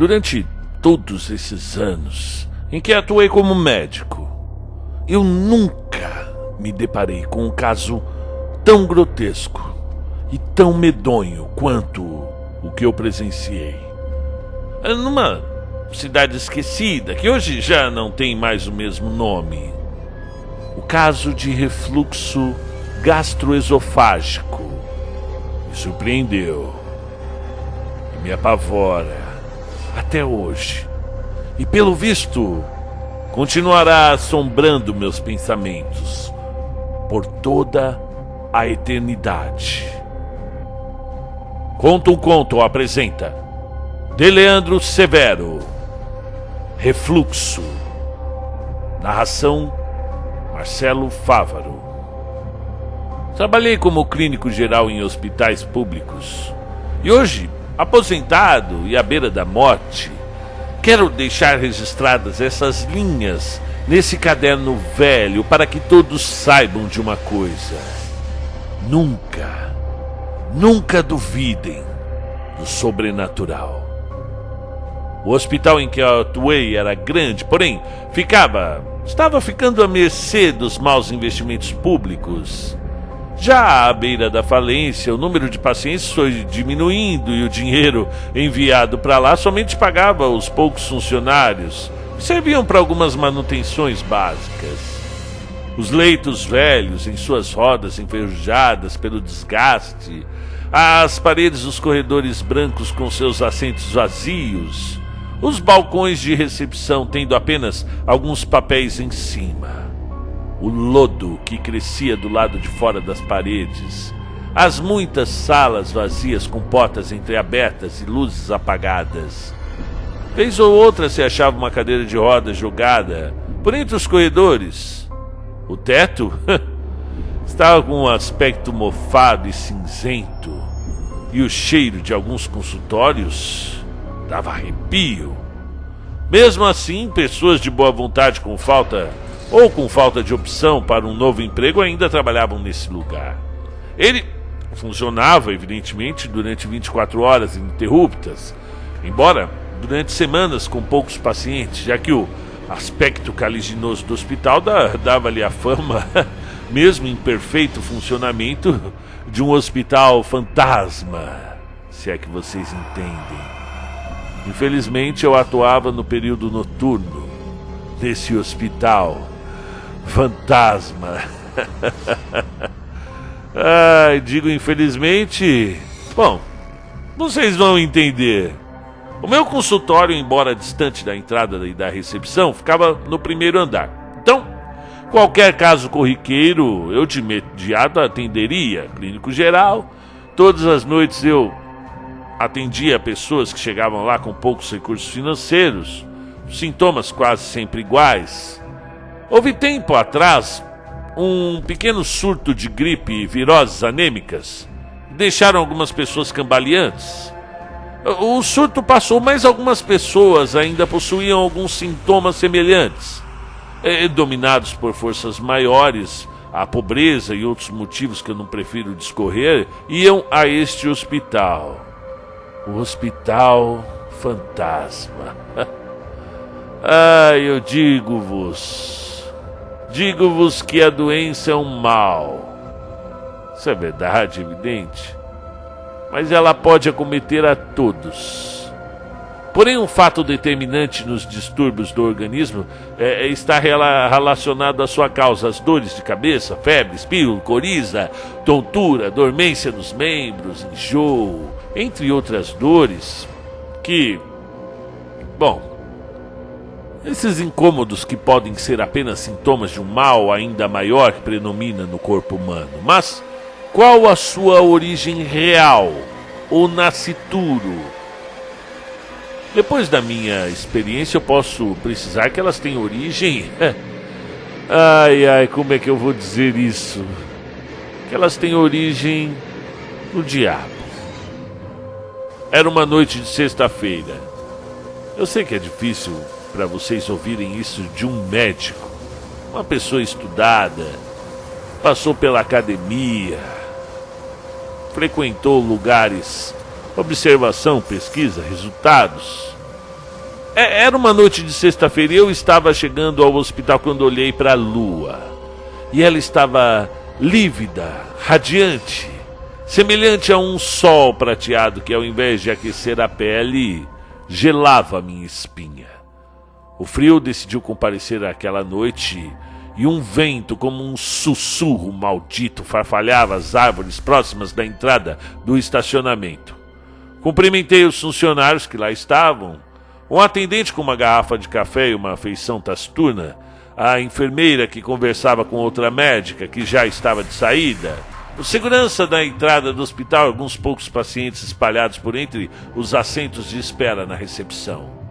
Durante todos esses anos em que atuei como médico, eu nunca me deparei com um caso tão grotesco e tão medonho quanto o que eu presenciei. Numa cidade esquecida, que hoje já não tem mais o mesmo nome. O caso de refluxo gastroesofágico me surpreendeu e me apavora até hoje. E pelo visto, continuará assombrando meus pensamentos por toda a eternidade. Conta um Conto apresenta de Leandro Severo, Refluxo. Narração Marcelo Fávaro. Trabalhei como clínico geral em hospitais públicos e hoje, aposentado e à beira da morte, quero deixar registradas essas linhas nesse caderno velho para que todos saibam de uma coisa: nunca duvidem do sobrenatural. O hospital em que eu atuei era grande, porém estava ficando à mercê dos maus investimentos públicos. Já à beira da falência, o número de pacientes foi diminuindo e o dinheiro enviado para lá somente pagava os poucos funcionários que serviam para algumas manutenções básicas. Os leitos velhos, em suas rodas enferrujadas pelo desgaste, as paredes dos corredores brancos com seus assentos vazios, os balcões de recepção tendo apenas alguns papéis em cima, o lodo que crescia do lado de fora das paredes, as muitas salas vazias com portas entreabertas e luzes apagadas. Vez ou outra se achava uma cadeira de rodas jogada por entre os corredores. O teto estava com um aspecto mofado e cinzento, e o cheiro de alguns consultórios dava arrepio. Mesmo assim, pessoas de boa vontade com falta de opção para um novo emprego ainda trabalhavam nesse lugar. Ele funcionava, evidentemente, durante 24 horas ininterruptas, embora durante semanas com poucos pacientes, já que o aspecto caliginoso do hospital dava-lhe a fama, mesmo em perfeito funcionamento, de um hospital fantasma, se é que vocês entendem. Infelizmente, eu atuava no período noturno desse hospital fantasma. Ai, digo infelizmente. Bom, vocês vão entender. O meu consultório, embora distante da entrada e da recepção, ficava no primeiro andar. Então, qualquer caso corriqueiro, eu de imediato atenderia. Clínico geral, todas as noites eu atendia pessoas que chegavam lá com poucos recursos financeiros, sintomas quase sempre iguais. Houve tempo atrás um pequeno surto de gripe e viroses anêmicas que deixaram algumas pessoas cambaleantes. O surto passou, mas algumas pessoas ainda possuíam alguns sintomas semelhantes. Dominados por forças maiores, a pobreza e outros motivos que eu não prefiro discorrer, iam a este hospital. O Hospital Fantasma. Eu digo-vos que a doença é um mal. Isso é verdade, evidente. Mas ela pode acometer a todos. Porém, um fato determinante nos distúrbios do organismo está relacionado à sua causa: as dores de cabeça, febre, espirro, coriza, tontura, dormência nos membros, enjoo, entre outras dores que, bom, esses incômodos que podem ser apenas sintomas de um mal ainda maior que predomina no corpo humano. Mas qual a sua origem real, ou nascituro? Depois da minha experiência, eu posso precisar que elas têm origem... como é que eu vou dizer isso? Que elas têm origem no diabo. Era uma noite de sexta-feira. Eu sei que é difícil para vocês ouvirem isso de um médico, uma pessoa estudada, passou pela academia, frequentou lugares, observação, pesquisa, resultados. Era uma noite de sexta-feira e eu estava chegando ao hospital quando olhei para a lua. E ela estava lívida, radiante, semelhante a um sol prateado que, ao invés de aquecer a pele, gelava a minha espinha. O frio decidiu comparecer àquela noite e um vento, como um sussurro maldito, farfalhava as árvores próximas da entrada do estacionamento. Cumprimentei os funcionários que lá estavam, um atendente com uma garrafa de café e uma feição taciturna, a enfermeira que conversava com outra médica que já estava de saída, o segurança da entrada do hospital e alguns poucos pacientes espalhados por entre os assentos de espera na recepção.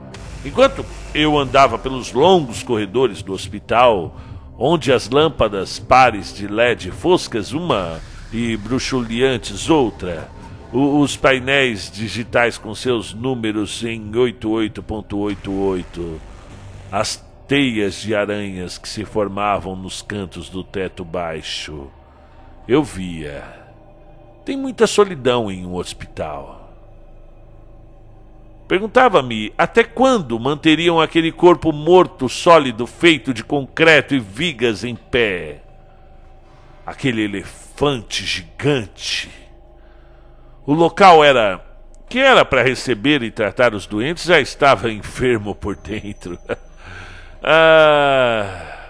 Enquanto eu andava pelos longos corredores do hospital, onde as lâmpadas pares de LED foscas uma e bruxuleantes outra, os painéis digitais com seus números em 88.88, as teias de aranhas que se formavam nos cantos do teto baixo, eu via. Tem muita solidão em um hospital. Perguntava-me até quando manteriam aquele corpo morto sólido feito de concreto e vigas em pé. Aquele elefante gigante. O local que era para receber e tratar os doentes, já estava enfermo por dentro.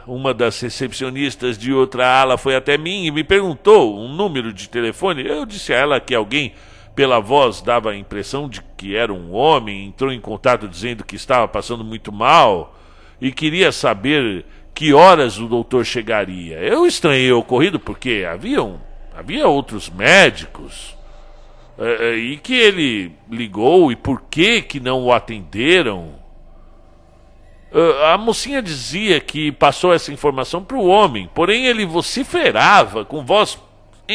Uma das recepcionistas de outra ala foi até mim e me perguntou um número de telefone. Eu disse a ela que alguém, pela voz, dava a impressão de que era um homem, entrou em contato dizendo que estava passando muito mal e queria saber que horas o doutor chegaria. Eu estranhei o ocorrido porque havia outros médicos e que ele ligou e por que não o atenderam. A mocinha dizia que passou essa informação para o homem, porém ele vociferava com voz,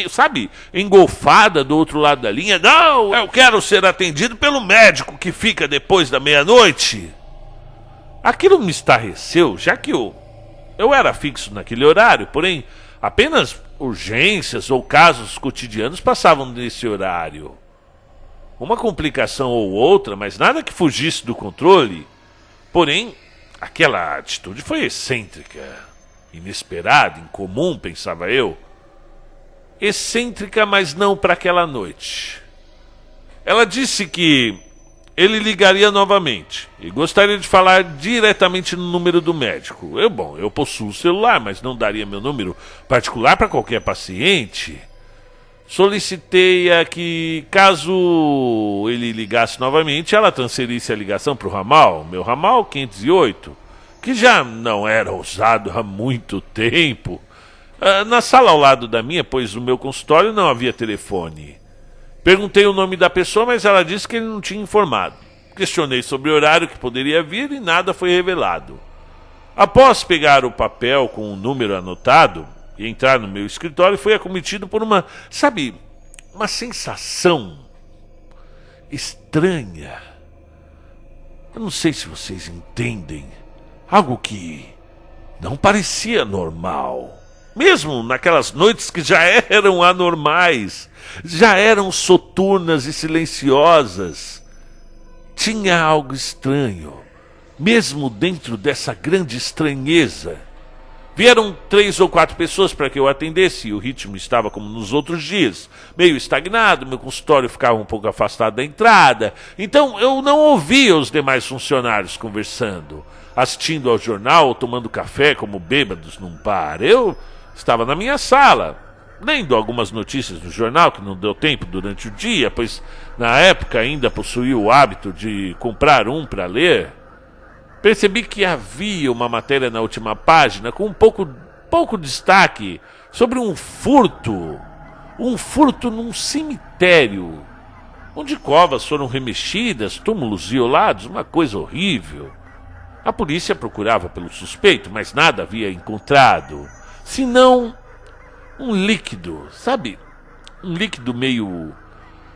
sabe, engolfada do outro lado da linha. Não, eu quero ser atendido pelo médico que fica depois da meia-noite. Aquilo me estarreceu, já que eu era fixo naquele horário, porém apenas urgências ou casos cotidianos passavam nesse horário. Uma complicação ou outra, mas nada que fugisse do controle. Porém, aquela atitude foi excêntrica, inesperada, incomum, pensava eu. Excêntrica, mas não para aquela noite. Ela disse que ele ligaria novamente e gostaria de falar diretamente no número do médico. Eu possuo o celular, mas não daria meu número particular para qualquer paciente. Solicitei-a que, caso ele ligasse novamente, ela transferisse a ligação para o ramal, meu ramal 508, que já não era usado há muito tempo. Na sala ao lado da minha, pois no meu consultório não havia telefone. Perguntei o nome da pessoa, mas ela disse que ele não tinha informado. Questionei sobre o horário que poderia vir e nada foi revelado. Após pegar o papel com o número anotado e entrar no meu escritório, fui acometido por uma sensação estranha. Eu não sei se vocês entendem. Algo que não parecia normal. Mesmo naquelas noites que já eram anormais, já eram soturnas e silenciosas. Tinha algo estranho, mesmo dentro dessa grande estranheza. Vieram 3 ou 4 pessoas para que eu atendesse e o ritmo estava como nos outros dias, meio estagnado, meu consultório ficava um pouco afastado da entrada, então eu não ouvia os demais funcionários conversando, assistindo ao jornal ou tomando café como bêbados num bar. Eu estava na minha sala, lendo algumas notícias do jornal que não deu tempo durante o dia, pois na época ainda possuía o hábito de comprar um para ler. Percebi que havia uma matéria na última página com um pouco destaque sobre um furto num cemitério, onde covas foram remexidas, túmulos violados, uma coisa horrível. A polícia procurava pelo suspeito, mas nada havia encontrado, senão um líquido, sabe? Um líquido meio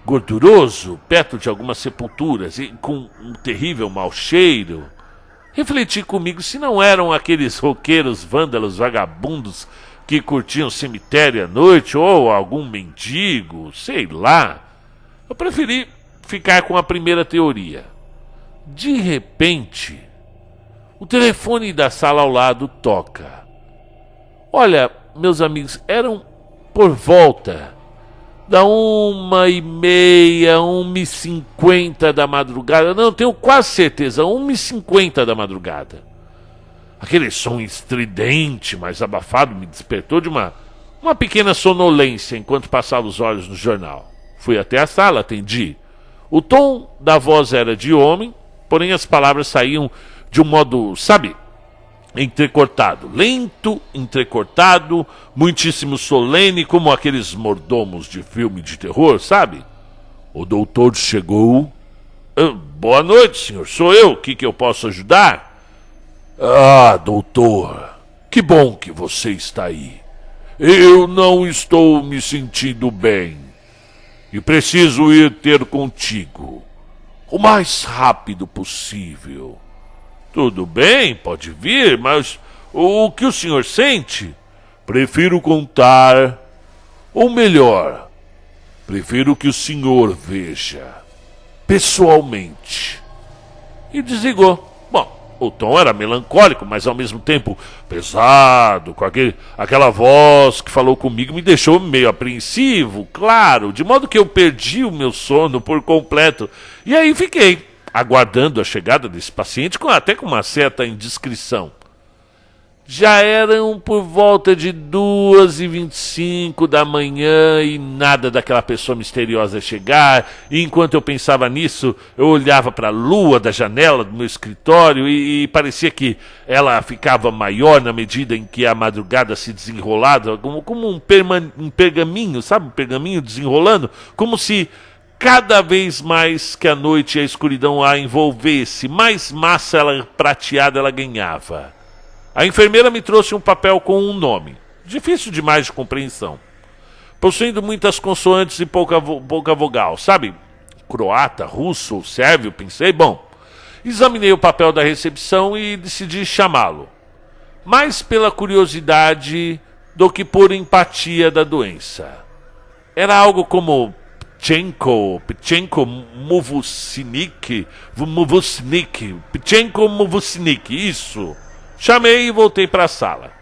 gorduroso, perto de algumas sepulturas, e com um terrível mau cheiro. Refleti comigo se não eram aqueles roqueiros vândalos vagabundos que curtiam cemitério à noite, ou algum mendigo, sei lá. Eu preferi ficar com a primeira teoria. De repente, o telefone da sala ao lado toca. Olha, meus amigos, eram por volta da 1h30, 1h50 da madrugada. Não, tenho quase certeza, 1h50 da madrugada. Aquele som estridente, mais abafado, me despertou de uma pequena sonolência enquanto passava os olhos no jornal. Fui até a sala, atendi. O tom da voz era de homem, porém as palavras saíam de um modo, sabe, entrecortado, lento, entrecortado, muitíssimo solene, como aqueles mordomos de filme de terror, sabe? O doutor chegou. Boa noite, senhor, sou eu, o que eu posso ajudar? Ah, doutor, que bom que você está aí. Eu não estou me sentindo bem e preciso ir ter contigo o mais rápido possível. Tudo bem, pode vir, mas o que o senhor sente? Prefiro contar, ou melhor, prefiro que o senhor veja pessoalmente. E desligou. Bom, o tom era melancólico, mas ao mesmo tempo pesado, com aquela voz que falou comigo, me deixou meio apreensivo, claro, de modo que eu perdi o meu sono por completo. E aí fiquei aguardando a chegada desse paciente, até com uma certa indiscrição. Já eram por volta de 2h25 da manhã e nada daquela pessoa misteriosa chegar. E enquanto eu pensava nisso, eu olhava para a lua da janela do meu escritório e parecia que ela ficava maior na medida em que a madrugada se desenrolava, como um pergaminho, sabe? Um pergaminho desenrolando, como se cada vez mais que a noite e a escuridão a envolvesse, mais massa prateada ela ganhava. A enfermeira me trouxe um papel com um nome, difícil demais de compreensão, possuindo muitas consoantes e pouca vogal, sabe? Croata, russo ou sérvio, pensei. Bom, examinei o papel da recepção e decidi chamá-lo, mais pela curiosidade do que por empatia da doença. Era algo como Pchenko Muvusnik, isso. Chamei e voltei para a sala.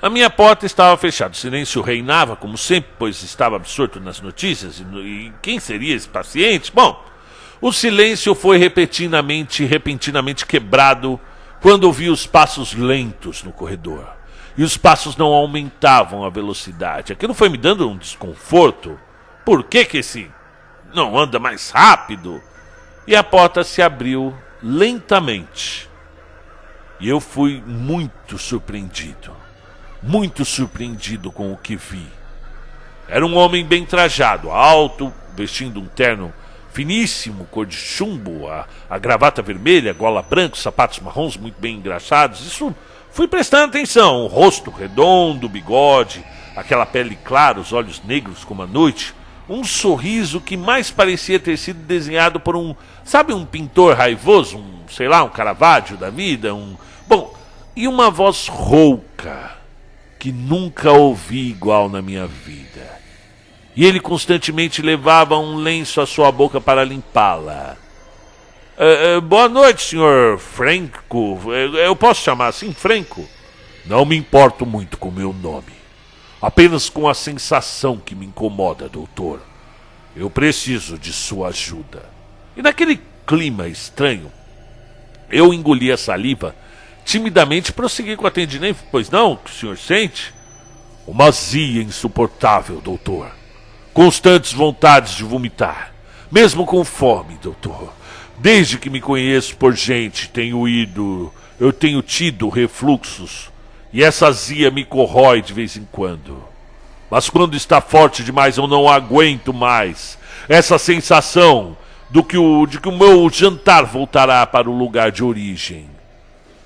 A minha porta estava fechada. O silêncio reinava, como sempre, pois estava absorto nas notícias. E quem seria esse paciente? Bom, o silêncio foi repentinamente quebrado quando ouvi os passos lentos no corredor. E os passos não aumentavam a velocidade. Aquilo foi me dando um desconforto. Por que esse não anda mais rápido? E a porta se abriu lentamente. E eu fui muito surpreendido com o que vi. Era um homem bem trajado, alto, vestindo um terno finíssimo, cor de chumbo, a gravata vermelha, gola branca, sapatos marrons muito bem engraxados. Isso fui prestando atenção. O rosto redondo, bigode, aquela pele clara, os olhos negros como a noite. Um sorriso que mais parecia ter sido desenhado por um pintor raivoso, um Caravaggio da vida, Bom, e uma voz rouca, que nunca ouvi igual na minha vida. E ele constantemente levava um lenço à sua boca para limpá-la. Boa noite, senhor Franco. Eu posso chamar assim, Franco? Não me importo muito com meu nome. Apenas com a sensação que me incomoda, doutor. Eu preciso de sua ajuda. E naquele clima estranho, eu engoli a saliva. Timidamente prossegui com o atendimento. Pois não, o que o senhor sente? Uma azia insuportável, doutor. Constantes vontades de vomitar. Mesmo com fome, doutor. Desde que me conheço por gente, eu tenho tido refluxos. E essa azia me corrói de vez em quando. Mas quando está forte demais, eu não aguento mais. Essa sensação de que o meu jantar voltará para o lugar de origem.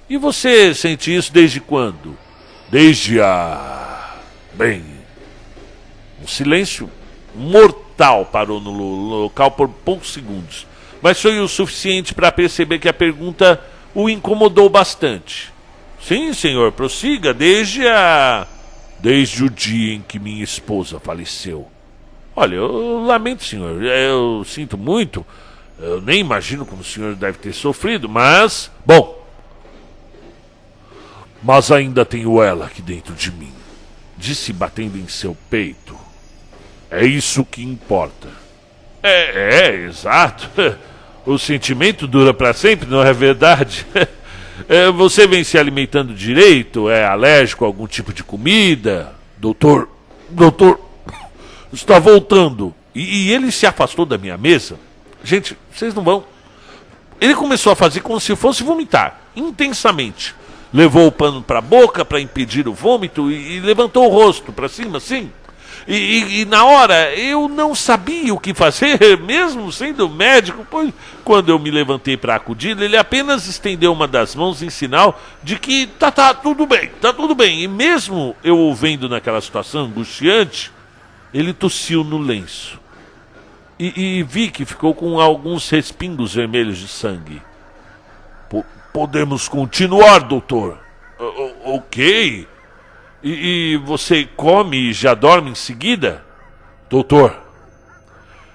E você sente isso desde quando? Bem, um silêncio mortal parou no local por poucos segundos. Mas foi o suficiente para perceber que a pergunta o incomodou bastante. Sim, senhor, prossiga. Desde o dia em que minha esposa faleceu. Olha, eu lamento, senhor. Eu sinto muito. Eu nem imagino como o senhor deve ter sofrido, mas... Bom, mas ainda tenho ela aqui dentro de mim, disse batendo em seu peito. É isso que importa. Exato. O sentimento dura para sempre, não é verdade? Você vem se alimentando direito? É alérgico a algum tipo de comida? Doutor, está voltando. E ele se afastou da minha mesa. Gente, vocês não vão. Ele começou a fazer como se fosse vomitar, intensamente. Levou o pano para a boca para impedir o vômito e levantou o rosto para cima, assim. E na hora eu não sabia o que fazer, mesmo sendo médico, pois quando eu me levantei para acudir, ele apenas estendeu uma das mãos em sinal de que tá tudo bem, tá tudo bem. E mesmo eu o vendo naquela situação angustiante, ele tossiu no lenço. E vi que ficou com alguns respingos vermelhos de sangue. Podemos continuar, doutor? Ok. E você come e já dorme em seguida? Doutor,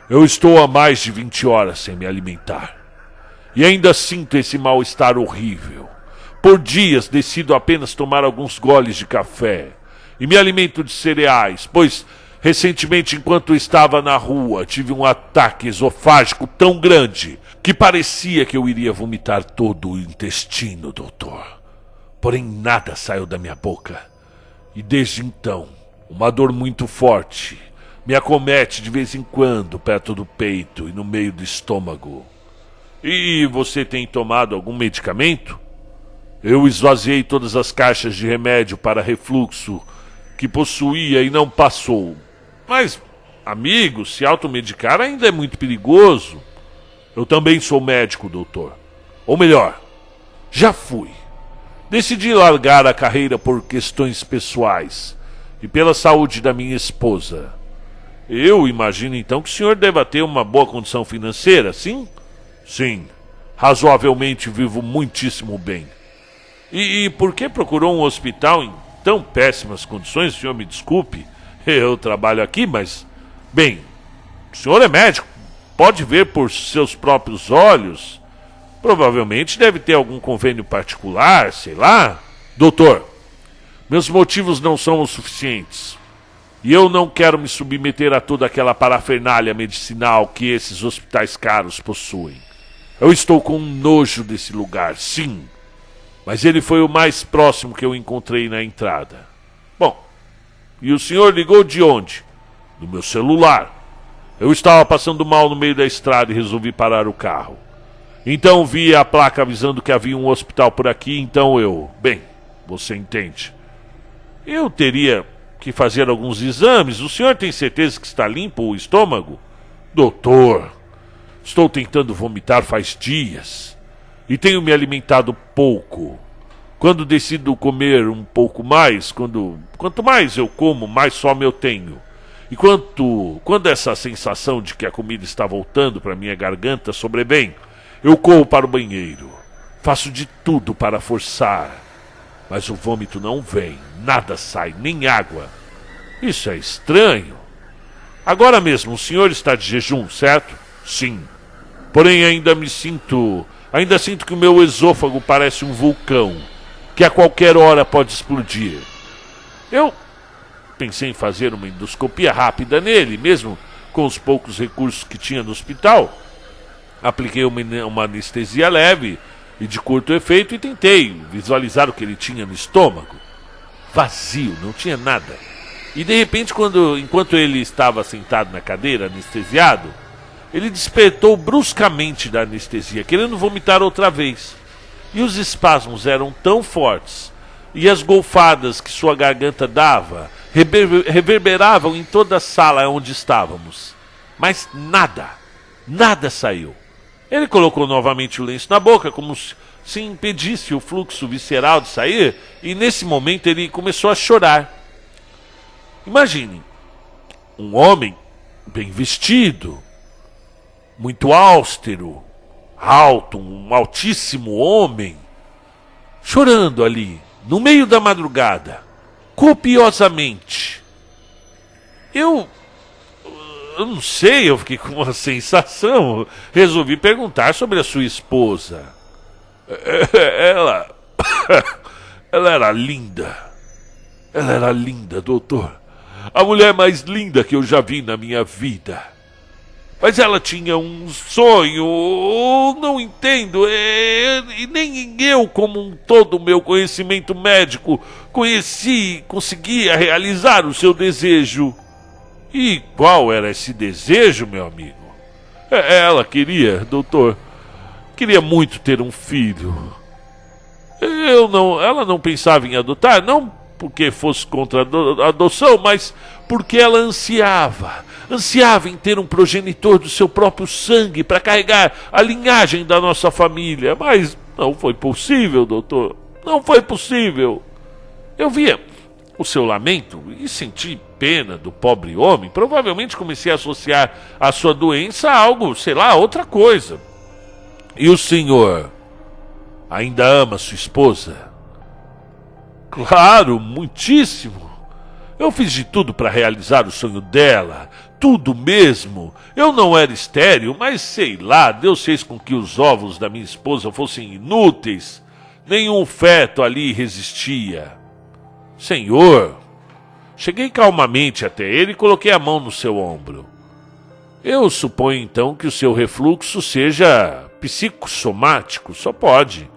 eu estou há mais de 20 horas sem me alimentar. E ainda sinto esse mal-estar horrível. Por dias decido apenas tomar alguns goles de café. E me alimento de cereais, pois recentemente, enquanto estava na rua, tive um ataque esofágico tão grande que parecia que eu iria vomitar todo o intestino, doutor. Porém, nada saiu da minha boca. E desde então, uma dor muito forte me acomete de vez em quando perto do peito e no meio do estômago. E você tem tomado algum medicamento? Eu esvaziei todas as caixas de remédio para refluxo que possuía e não passou. Mas, amigo, se automedicar ainda é muito perigoso. Eu também sou médico, doutor. Ou melhor, já fui. Decidi largar a carreira por questões pessoais e pela saúde da minha esposa. Eu imagino então que o senhor deva ter uma boa condição financeira, sim? Sim, razoavelmente vivo muitíssimo bem. E por que procurou um hospital em tão péssimas condições? O senhor me desculpe, eu trabalho aqui, mas... Bem, o senhor é médico, pode ver por seus próprios olhos... Provavelmente deve ter algum convênio particular, sei lá. Doutor, meus motivos não são os suficientes. E eu não quero me submeter a toda aquela parafernália medicinal que esses hospitais caros possuem. Eu estou com nojo desse lugar, sim. Mas ele foi o mais próximo que eu encontrei na entrada. Bom, e o senhor ligou de onde? Do meu celular. Eu estava passando mal no meio da estrada e resolvi parar o carro. Então vi a placa avisando que havia um hospital por aqui, então eu... Bem, você entende. Eu teria que fazer alguns exames. O senhor tem certeza que está limpo o estômago? Doutor, estou tentando vomitar faz dias. E tenho me alimentado pouco. Quando decido comer um pouco mais, quanto mais eu como, mais fome eu tenho. E quando essa sensação de que a comida está voltando para minha garganta sobrevém, eu corro para o banheiro. Faço de tudo para forçar. Mas o vômito não vem. Nada sai, nem água. Isso é estranho. Agora mesmo, o senhor está de jejum, certo? Sim. Porém, ainda sinto que o meu esôfago parece um vulcão, que a qualquer hora pode explodir. Eu pensei em fazer uma endoscopia rápida nele, mesmo com os poucos recursos que tinha no hospital. Apliquei uma anestesia leve e de curto efeito e tentei visualizar o que ele tinha no estômago. Vazio, não tinha nada. E de repente, enquanto ele estava sentado na cadeira, anestesiado, ele despertou bruscamente da anestesia, querendo vomitar outra vez. E os espasmos eram tão fortes, e as golfadas que sua garganta dava reverberavam em toda a sala onde estávamos. Mas nada saiu. Ele colocou novamente o lenço na boca, como se impedisse o fluxo visceral de sair, e nesse momento ele começou a chorar. Imagine, um homem bem vestido, muito austero, alto, um altíssimo homem, chorando ali, no meio da madrugada, copiosamente. Eu Eu não sei, eu fiquei com uma sensação. Resolvi perguntar sobre a sua esposa. Ela... Ela era linda. Ela era linda, doutor. A mulher mais linda que eu já vi na minha vida. Mas ela tinha um sonho, não entendo, e nem eu, como todo o meu conhecimento médico, conseguia realizar o seu desejo. E qual era esse desejo, meu amigo? Ela queria, doutor, queria muito ter um filho. Ela não pensava em adotar, não porque fosse contra a adoção, mas porque ela ansiava em ter um progenitor do seu próprio sangue para carregar a linhagem da nossa família. Mas não foi possível, doutor, não foi possível. Eu via o seu lamento e senti pena do pobre homem. Provavelmente comecei a associar a sua doença a algo, sei lá, outra coisa. E o senhor ainda ama sua esposa? Claro, muitíssimo. Eu fiz de tudo para realizar o sonho dela, tudo mesmo. Eu não era estéril, mas sei lá, Deus fez com que os ovos da minha esposa fossem inúteis. Nenhum feto ali resistia. Senhor, cheguei calmamente até ele e coloquei a mão no seu ombro. Eu suponho então que o seu refluxo seja psicossomático, só pode.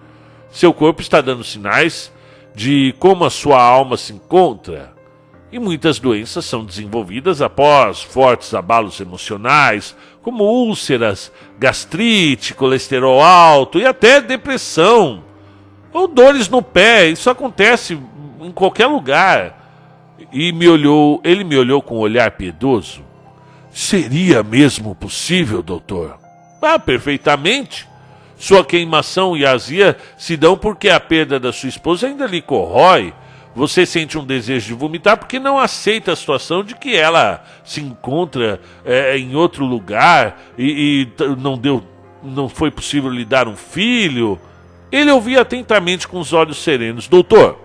Seu corpo está dando sinais de como a sua alma se encontra. E muitas doenças são desenvolvidas após fortes abalos emocionais, como úlceras, gastrite, colesterol alto e até depressão. Ou dores no pé, isso acontece em qualquer lugar. E ele me olhou com um olhar piedoso. Seria mesmo possível, doutor? Perfeitamente. Sua queimação e azia se dão porque a perda da sua esposa ainda lhe corrói. Você sente um desejo de vomitar porque não aceita a situação de que ela se encontra em outro lugar e não foi possível lhe dar um filho. Ele ouvia atentamente com os olhos serenos. Doutor,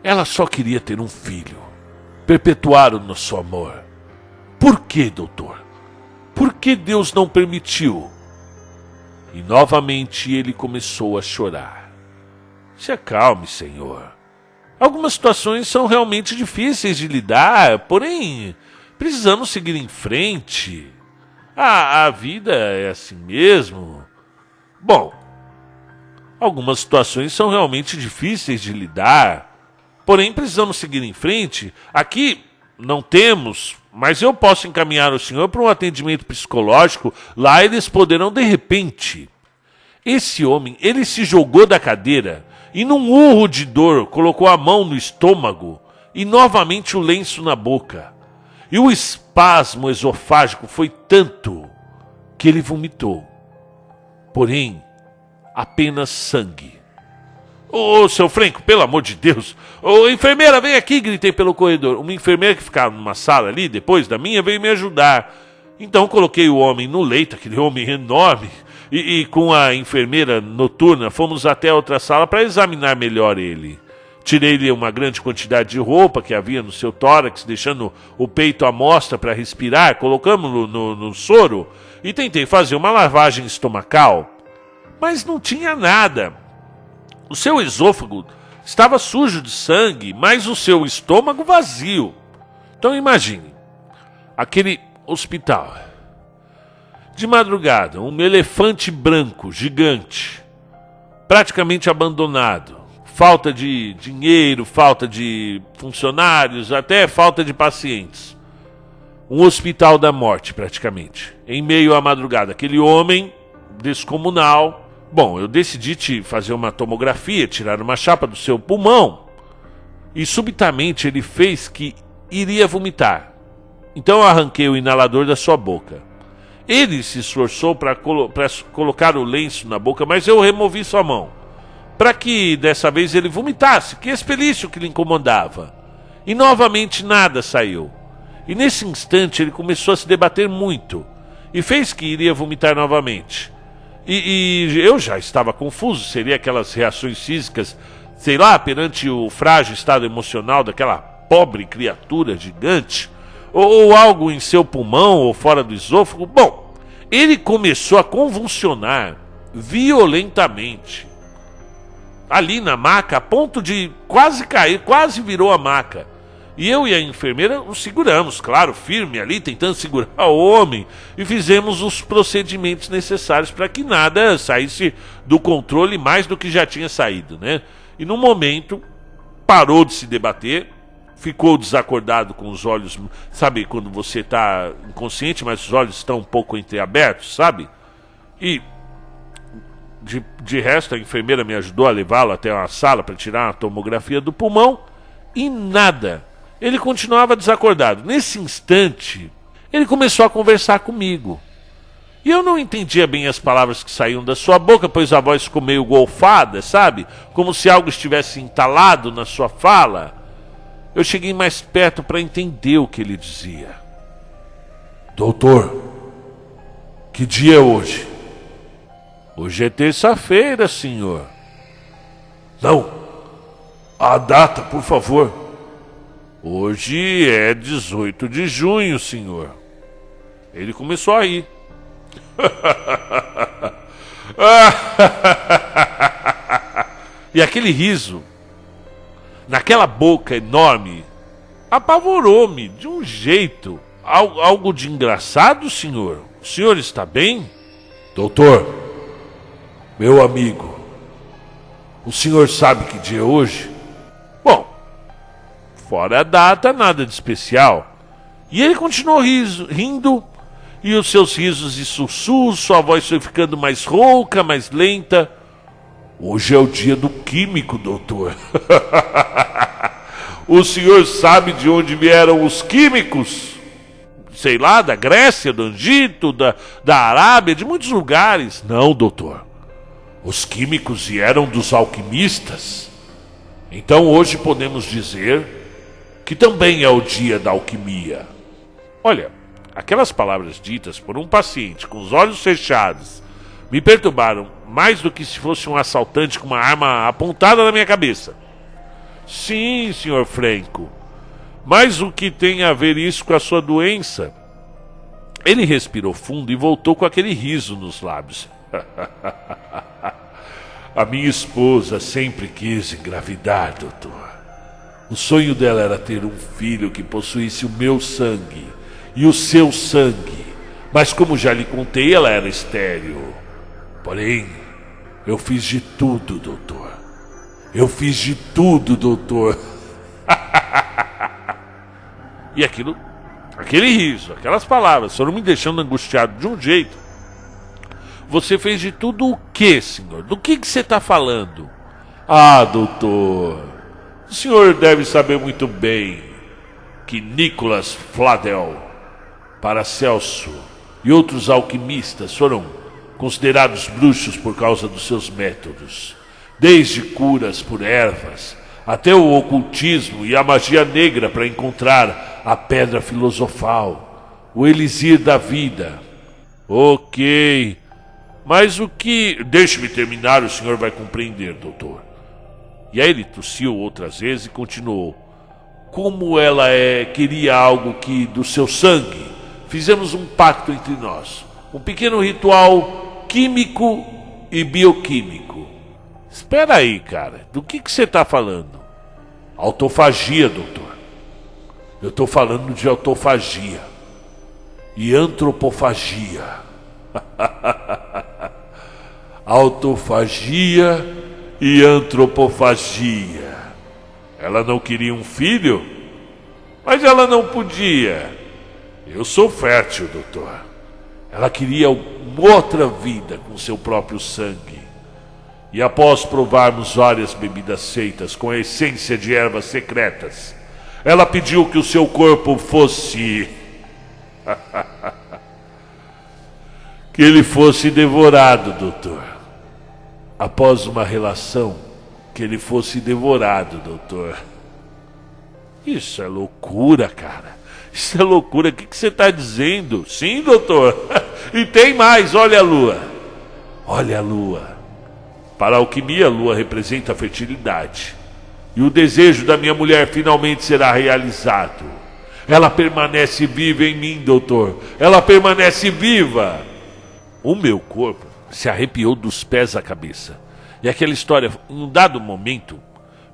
ela só queria ter um filho, perpetuar o nosso amor. Por que, doutor? Por que Deus não permitiu? E novamente ele começou a chorar. Se acalme, senhor. Algumas situações são realmente difíceis de lidar, porém, precisamos seguir em frente. A vida é assim mesmo. Bom, algumas situações são realmente difíceis de lidar, porém, precisamos seguir em frente. Aqui não temos, mas eu posso encaminhar o senhor para um atendimento psicológico. Lá eles poderão, de repente. Esse homem, ele se jogou da cadeira e num urro de dor colocou a mão no estômago e novamente o lenço na boca. E o espasmo esofágico foi tanto que ele vomitou. Porém, apenas sangue. Ô, seu Franco, pelo amor de Deus. Ô, enfermeira, vem aqui, gritei pelo corredor. Uma enfermeira que ficava numa sala ali, depois da minha, veio me ajudar. Então coloquei o homem no leito, aquele homem enorme, e com a enfermeira noturna fomos até a outra sala para examinar melhor ele. Tirei-lhe uma grande quantidade de roupa que havia no seu tórax, deixando o peito à mostra para respirar, colocamos-lo no soro e tentei fazer uma lavagem estomacal. Mas não tinha nada. O seu esôfago estava sujo de sangue, mas o seu estômago vazio. Então imagine, aquele hospital. De madrugada, um elefante branco, gigante, praticamente abandonado. Falta de dinheiro, falta de funcionários, até falta de pacientes. Um hospital da morte, praticamente. Em meio à madrugada, aquele homem descomunal. Bom, eu decidi fazer uma tomografia, tirar uma chapa do seu pulmão. E subitamente ele fez que iria vomitar. Então eu arranquei o inalador da sua boca. Ele se esforçou para colocar o lenço na boca, mas eu removi sua mão, para que dessa vez ele vomitasse, que expelisse o que lhe incomodava. E novamente nada saiu. E nesse instante ele começou a se debater muito, e fez que iria vomitar novamente. E eu já estava confuso, seria aquelas reações físicas, sei lá, perante o frágil estado emocional daquela pobre criatura gigante. ou algo em seu pulmão ou fora do esôfago. Bom, ele começou a convulsionar violentamente ali na maca, a ponto de quase cair, quase virou a maca. E eu e a enfermeira o seguramos, claro, firme ali, tentando segurar o homem, e fizemos os procedimentos necessários para que nada saísse do controle mais do que já tinha saído, né? E no momento parou de se debater, ficou desacordado com os olhos, sabe quando você está inconsciente, mas os olhos estão um pouco entreabertos, sabe? E de resto a enfermeira me ajudou a levá-lo até uma sala para tirar uma tomografia do pulmão, e nada. Ele continuava desacordado. Nesse instante, ele começou a conversar comigo. E eu não entendia bem as palavras que saíam da sua boca, pois a voz ficou meio golfada, sabe? Como se algo estivesse entalado na sua fala. Eu cheguei mais perto para entender o que ele dizia. Doutor, que dia é hoje? Hoje é terça-feira, senhor. Não, a data, por favor. Hoje é 18 de junho, senhor. Ele começou a rir. E aquele riso, naquela boca enorme, apavorou-me de um jeito. Algo de engraçado, senhor? O senhor está bem? Doutor, meu amigo, o senhor sabe que dia é hoje? Bom, fora a data, nada de especial. E ele continuou rindo, e os seus risos e sussurros, sua voz foi ficando mais rouca, mais lenta. Hoje é o dia do químico, doutor. O senhor sabe de onde vieram os químicos? Sei lá, da Grécia, do Egito, da Arábia, de muitos lugares. Não, doutor. Os químicos vieram dos alquimistas. Então hoje podemos dizer que também é o dia da alquimia. Olha, aquelas palavras ditas por um paciente com os olhos fechados me perturbaram mais do que se fosse um assaltante com uma arma apontada na minha cabeça. Sim, senhor Franco. Mas o que tem a ver isso com a sua doença? Ele respirou fundo e voltou com aquele riso nos lábios. A minha esposa sempre quis engravidar, doutor. O sonho dela era ter um filho que possuísse o meu sangue e o seu sangue. Mas como já lhe contei, ela era estéril. Porém, eu fiz de tudo, doutor. Eu fiz de tudo, doutor. E aquele riso, aquelas palavras foram me deixando angustiado de um jeito. Você fez de tudo o quê, senhor? Do que você está falando? Ah, doutor, o senhor deve saber muito bem que Nicolas Fladel, Paracelso e outros alquimistas foram considerados bruxos por causa dos seus métodos. Desde curas por ervas, até o ocultismo e a magia negra para encontrar a pedra filosofal, o elixir da vida. Ok, mas o que... Deixe-me terminar, o senhor vai compreender, doutor. E aí ele tossiu outras vezes e continuou. Como ela queria algo que do seu sangue, fizemos um pacto entre nós. Um pequeno ritual químico e bioquímico. Espera aí, cara. Do que você está falando? Autofagia, doutor. Eu estou falando de autofagia e antropofagia. Autofagia e antropofagia. Ela não queria um filho, mas ela não podia. Eu sou fértil, doutor. Ela queria outra vida com seu próprio sangue. E após provarmos várias bebidas feitas com a essência de ervas secretas, ela pediu que o seu corpo fosse... que ele fosse devorado, doutor. Após uma relação, que ele fosse devorado, doutor. Isso é loucura, cara. Isso é loucura. O que você está dizendo? Sim, doutor. E tem mais, olha a lua. Olha a lua. Para a alquimia, a lua representa a fertilidade. E o desejo da minha mulher finalmente será realizado. Ela permanece viva em mim, doutor. Ela permanece viva. O meu corpo se arrepiou dos pés à cabeça. E aquela história, em um dado momento,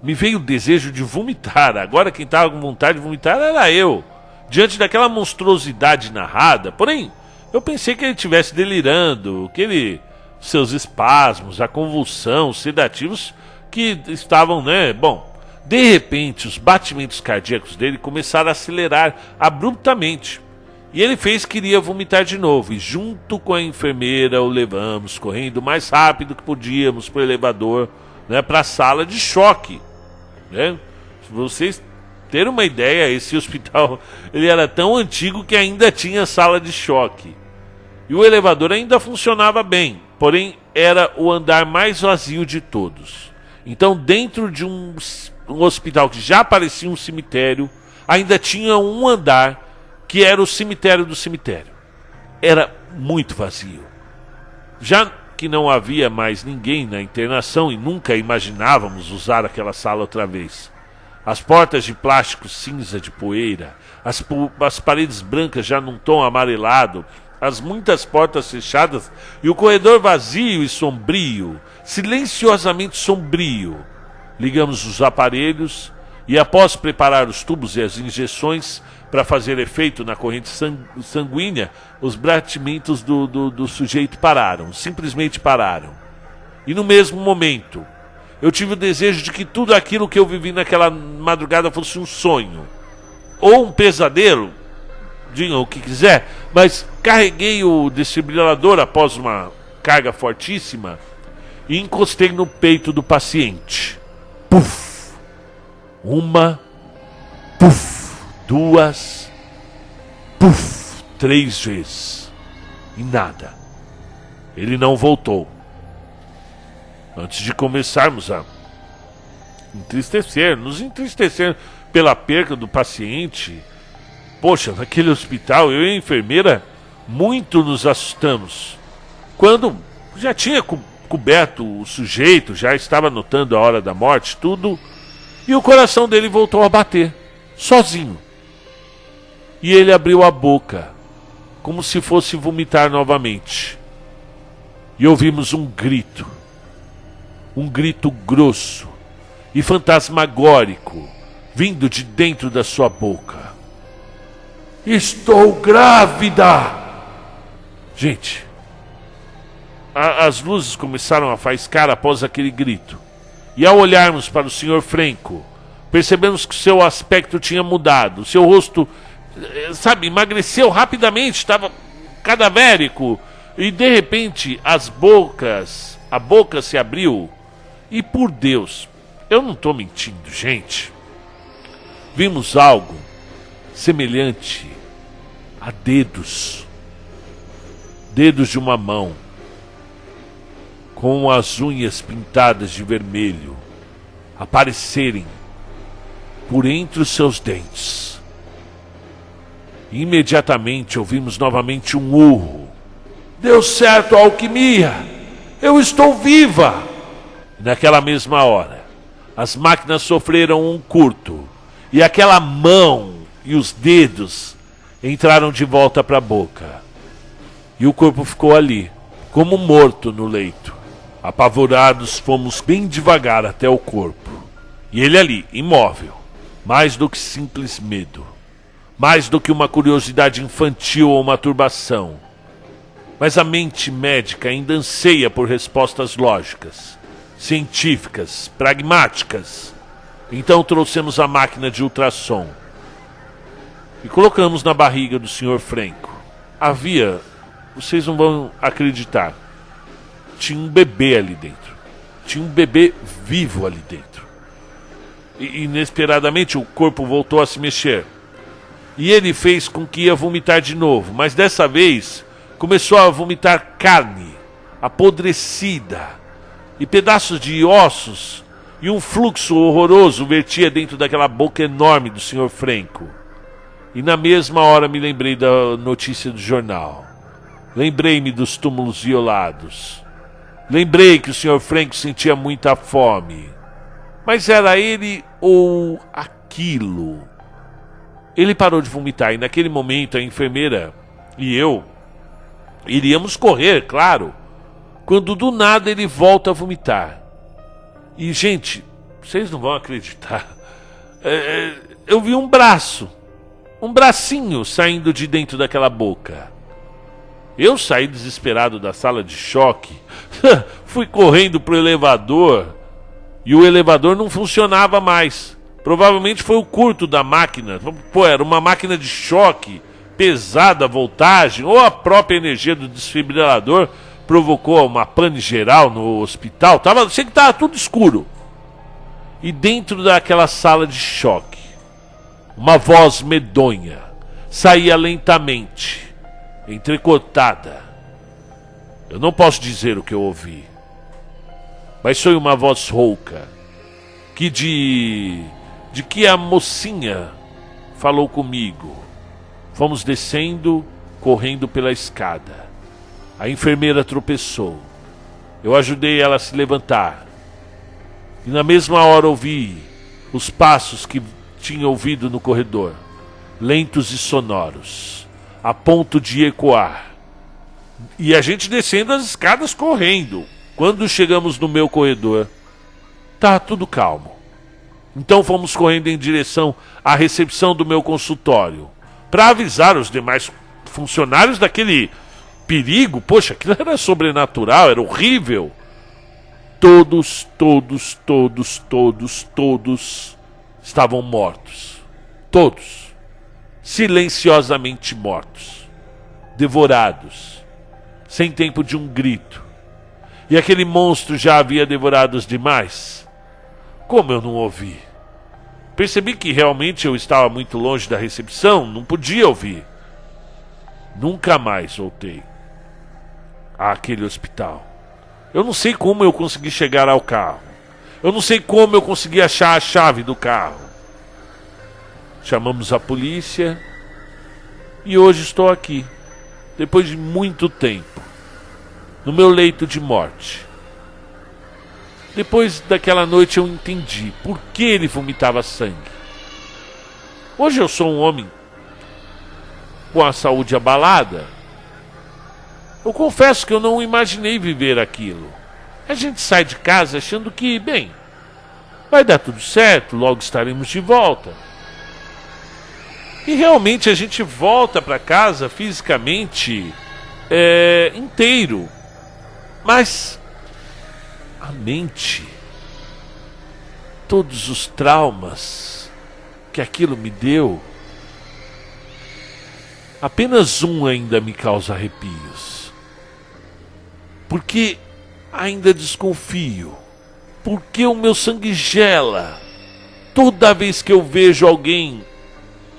me veio o desejo de vomitar. Agora quem estava com vontade de vomitar era eu, diante daquela monstruosidade narrada. Porém, eu pensei que ele estivesse delirando, seus espasmos, a convulsão, os sedativos que estavam, né? Bom, de repente os batimentos cardíacos dele começaram a acelerar abruptamente. E ele fez que iria vomitar de novo. E junto com a enfermeira o levamos, correndo o mais rápido que podíamos para o elevador, né, para a sala de choque. Né? Se vocês terem uma ideia, esse hospital ele era tão antigo que ainda tinha sala de choque. E o elevador ainda funcionava bem, porém era o andar mais vazio de todos. Então, dentro de um hospital que já parecia um cemitério, ainda tinha um andar que era o cemitério do cemitério. Era muito vazio. Já que não havia mais ninguém na internação e nunca imaginávamos usar aquela sala outra vez. As portas de plástico cinza de poeira, as paredes brancas já num tom amarelado, as muitas portas fechadas e o corredor vazio e sombrio, silenciosamente sombrio. Ligamos os aparelhos e, após preparar os tubos e as injeções para fazer efeito na corrente sanguínea, os batimentos do sujeito pararam, simplesmente pararam. E no mesmo momento, eu tive o desejo de que tudo aquilo que eu vivi naquela madrugada fosse um sonho, ou um pesadelo, digam o que quiser, mas carreguei o desfibrilador após uma carga fortíssima e encostei no peito do paciente. Puf! Uma, puf! Duas, puf! 3 vezes. E nada. Ele não voltou. Antes de começarmos a nos entristecer pela perda do paciente. Poxa, naquele hospital, eu e a enfermeira muito nos assustamos. Quando já tinha coberto o sujeito, já estava notando a hora da morte, tudo, e o coração dele voltou a bater, sozinho. E ele abriu a boca, como se fosse vomitar novamente. E ouvimos um grito grosso e fantasmagórico, vindo de dentro da sua boca. Estou grávida! Gente, as luzes começaram a faiscar após aquele grito. E ao olharmos para o Sr. Franco, percebemos que seu aspecto tinha mudado. O seu rosto, emagreceu rapidamente, estava cadavérico. E de repente a boca se abriu. E por Deus, eu não estou mentindo, gente. Vimos algo semelhante a dedos de uma mão, com as unhas pintadas de vermelho, aparecerem por entre os seus dentes. Imediatamente ouvimos novamente um urro. Deu certo a alquimia! Eu estou viva! Naquela mesma hora, as máquinas sofreram um curto, e aquela mão e os dedos entraram de volta para a boca. E o corpo ficou ali, como morto no leito. Apavorados, fomos bem devagar até o corpo. E ele ali, imóvel. Mais do que simples medo. Mais do que uma curiosidade infantil ou uma turbação. Mas a mente médica ainda anseia por respostas lógicas, científicas, pragmáticas. Então trouxemos a máquina de ultrassom e colocamos na barriga do Sr. Franco. Havia, vocês não vão acreditar, tinha um bebê ali dentro. Tinha um bebê vivo ali dentro. E inesperadamente o corpo voltou a se mexer. E ele fez com que ia vomitar de novo, mas dessa vez começou a vomitar carne apodrecida e pedaços de ossos, e um fluxo horroroso vertia dentro daquela boca enorme do Sr. Franco. E na mesma hora me lembrei da notícia do jornal. Lembrei-me dos túmulos violados. Lembrei que o Sr. Franco sentia muita fome. Mas era ele ou aquilo Ele parou de vomitar e naquele momento a enfermeira e eu iríamos correr, claro, quando do nada ele volta a vomitar. E, gente, vocês não vão acreditar. Eu vi um bracinho saindo de dentro daquela boca. Eu saí desesperado da sala de choque, fui correndo pro elevador e o elevador não funcionava mais. Provavelmente foi o curto da máquina. Pô, era uma máquina de choque, pesada a voltagem, ou a própria energia do desfibrilador provocou uma pane geral no hospital. Sei que estava tudo escuro. E dentro daquela sala de choque, uma voz medonha saía lentamente, entrecortada. Eu não posso dizer o que eu ouvi, mas foi uma voz rouca que de que a mocinha falou comigo. Fomos descendo, correndo pela escada. A enfermeira tropeçou. Eu ajudei ela a se levantar. E na mesma hora ouvi os passos que tinha ouvido no corredor, lentos e sonoros, a ponto de ecoar. E a gente descendo as escadas correndo. Quando chegamos no meu corredor, tá tudo calmo. Então fomos correndo em direção à recepção do meu consultório, para avisar os demais funcionários daquele perigo. Poxa, aquilo era sobrenatural, era horrível. Todos estavam mortos. Todos. Silenciosamente mortos. Devorados. Sem tempo de um grito. E aquele monstro já havia devorado os demais. Como eu não ouvi? Percebi que realmente eu estava muito longe da recepção, não podia ouvir. Nunca mais voltei àquele hospital. Eu não sei como eu consegui chegar ao carro. Eu não sei como eu consegui achar a chave do carro. Chamamos a polícia e hoje estou aqui, depois de muito tempo, no meu leito de morte. Depois daquela noite eu entendi por que ele vomitava sangue. Hoje eu sou um homem com a saúde abalada. Eu confesso que eu não imaginei viver aquilo. A gente sai de casa achando que, bem, vai dar tudo certo, logo estaremos de volta. E realmente a gente volta para casa fisicamente inteiro. Mas a mente, todos os traumas que aquilo me deu, apenas um ainda me causa arrepios. Porque ainda desconfio. Porque o meu sangue gela toda vez que eu vejo alguém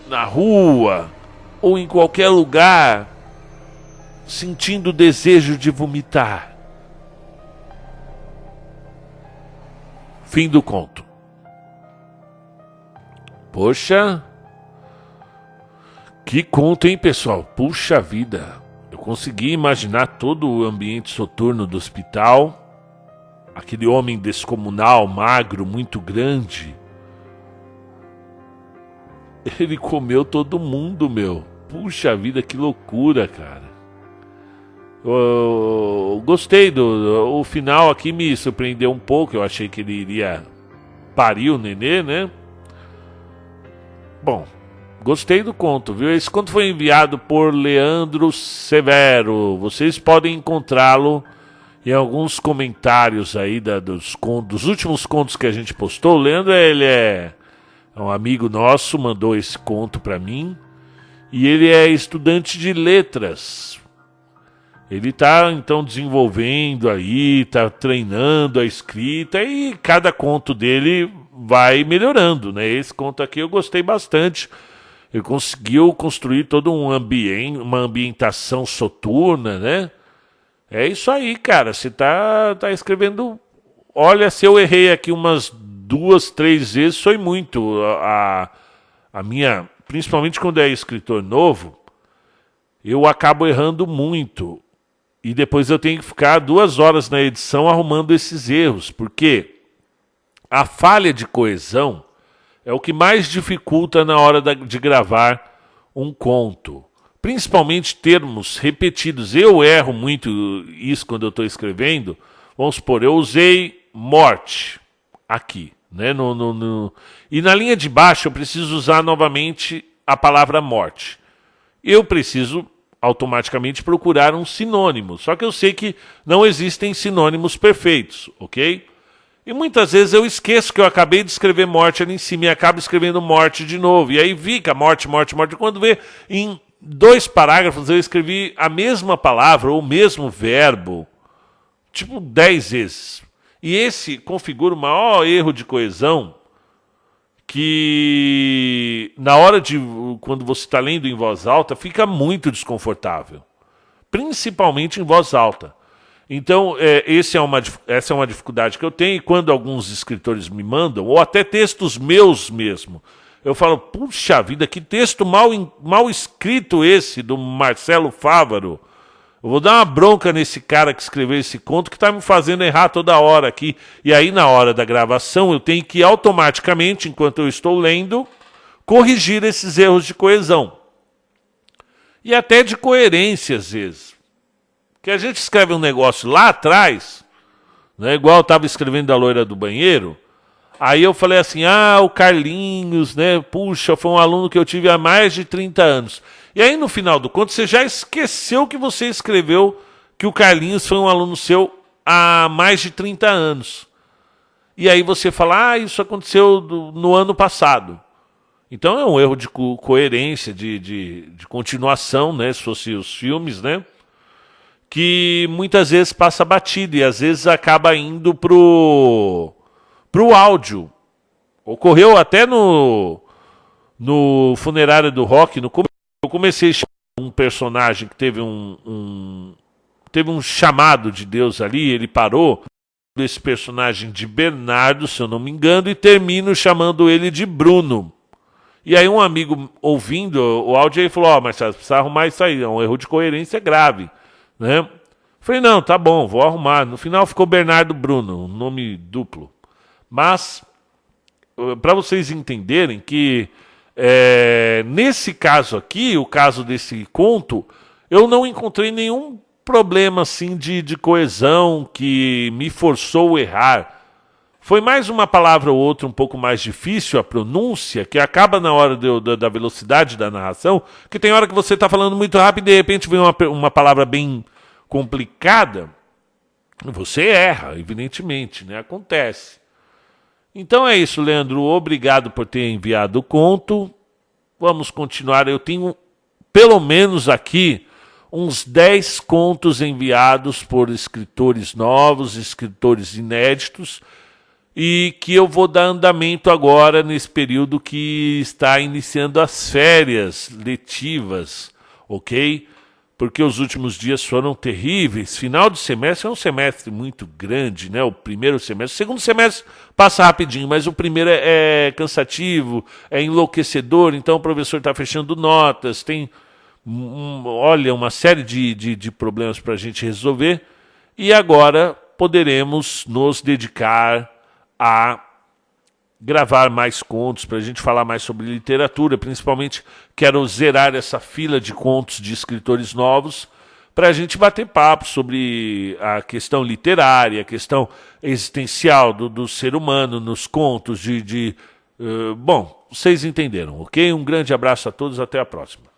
na rua ou em qualquer lugar sentindo o desejo de vomitar. Fim do conto. Poxa, que conto, hein, pessoal? Puxa vida. Eu consegui imaginar todo o ambiente soturno do hospital. Aquele homem descomunal, magro, muito grande. Ele comeu todo mundo, meu. Puxa vida, que loucura, cara. Eu gostei o final aqui, me surpreendeu um pouco. Eu achei que ele iria parir o nenê, né? Bom, gostei do conto, viu? Esse conto foi enviado por Leandro Severo. Vocês podem encontrá-lo em alguns comentários aí dos últimos contos que a gente postou. O Leandro, ele é um amigo nosso, mandou esse conto para mim. E ele é estudante de letras. Ele está então desenvolvendo aí, está treinando a escrita e cada conto dele vai melhorando, né? Esse conto aqui eu gostei bastante. Ele conseguiu construir todo um ambiente, uma ambientação soturna, né? É isso aí, cara. Você tá escrevendo. Olha, se eu errei aqui umas 2, 3 vezes, foi muito. A minha, principalmente quando é escritor novo, eu acabo errando muito. E depois eu tenho que ficar 2 horas na edição arrumando esses erros, porque a falha de coesão É o que mais dificulta na hora de gravar um conto. Principalmente termos repetidos. Eu erro muito isso quando eu estou escrevendo. Vamos supor, eu usei morte aqui, né? E na linha de baixo eu preciso usar novamente a palavra morte. Eu preciso automaticamente procurar um sinônimo. Só que eu sei que não existem sinônimos perfeitos, ok? E muitas vezes eu esqueço que eu acabei de escrever morte ali em cima e acabo escrevendo morte de novo. E aí fica morte, morte, morte. Quando vê, em 2 parágrafos eu escrevi a mesma palavra ou o mesmo verbo, tipo 10 vezes. E esse configura o maior erro de coesão que, na hora de, quando você está lendo em voz alta, fica muito desconfortável. Principalmente em voz alta. Então, essa é uma dificuldade que eu tenho, e quando alguns escritores me mandam, ou até textos meus mesmo, eu falo, puxa vida, que texto mal escrito esse, do Marcelo Fávaro. Eu vou dar uma bronca nesse cara que escreveu esse conto, que está me fazendo errar toda hora aqui. E aí, na hora da gravação, eu tenho que automaticamente, enquanto eu estou lendo, corrigir esses erros de coesão. E até de coerência, às vezes. Que a gente escreve um negócio lá atrás, né, igual eu estava escrevendo da loira do banheiro, aí eu falei assim, o Carlinhos, né, puxa, foi um aluno que eu tive há mais de 30 anos. E aí no final do conto você já esqueceu que você escreveu que o Carlinhos foi um aluno seu há mais de 30 anos. E aí você fala, isso aconteceu no ano passado. Então é um erro de coerência, de continuação, né, se fosse os filmes, né? Que muitas vezes passa batido e às vezes acaba indo pro áudio. Ocorreu até no Funerário do Rock. Eu comecei a chamar um personagem que teve teve um chamado de Deus ali, ele parou desse personagem de Bernardo, se eu não me engano, e termino chamando ele de Bruno. E aí um amigo ouvindo o áudio aí falou, Marcelo, precisa arrumar isso aí, é um erro de coerência grave. Né? Falei, não, tá bom, vou arrumar. No final ficou Bernardo Bruno, um nome duplo. Mas, para vocês entenderem que nesse caso aqui, o caso desse conto, eu não encontrei nenhum problema assim de coesão que me forçou a errar. Foi mais uma palavra ou outra um pouco mais difícil, a pronúncia, que acaba na hora da velocidade da narração, que tem hora que você está falando muito rápido e de repente vem uma palavra bem complicada, você erra, evidentemente, né? Acontece. Então é isso, Leandro. Obrigado por ter enviado o conto. Vamos continuar. Eu tenho, pelo menos aqui, uns 10 contos enviados por escritores novos, escritores inéditos, e que eu vou dar andamento agora nesse período que está iniciando as férias letivas, ok? Porque os últimos dias foram terríveis. Final de semestre é um semestre muito grande, né? O primeiro semestre. O segundo semestre passa rapidinho, mas o primeiro é cansativo, é enlouquecedor, então o professor está fechando notas, tem olha, uma série de problemas para a gente resolver. E agora poderemos nos dedicar a gravar mais contos, para a gente falar mais sobre literatura. Principalmente quero zerar essa fila de contos de escritores novos, para a gente bater papo sobre a questão literária, a questão existencial do ser humano nos contos bom, vocês entenderam, ok? Um grande abraço a todos, até a próxima.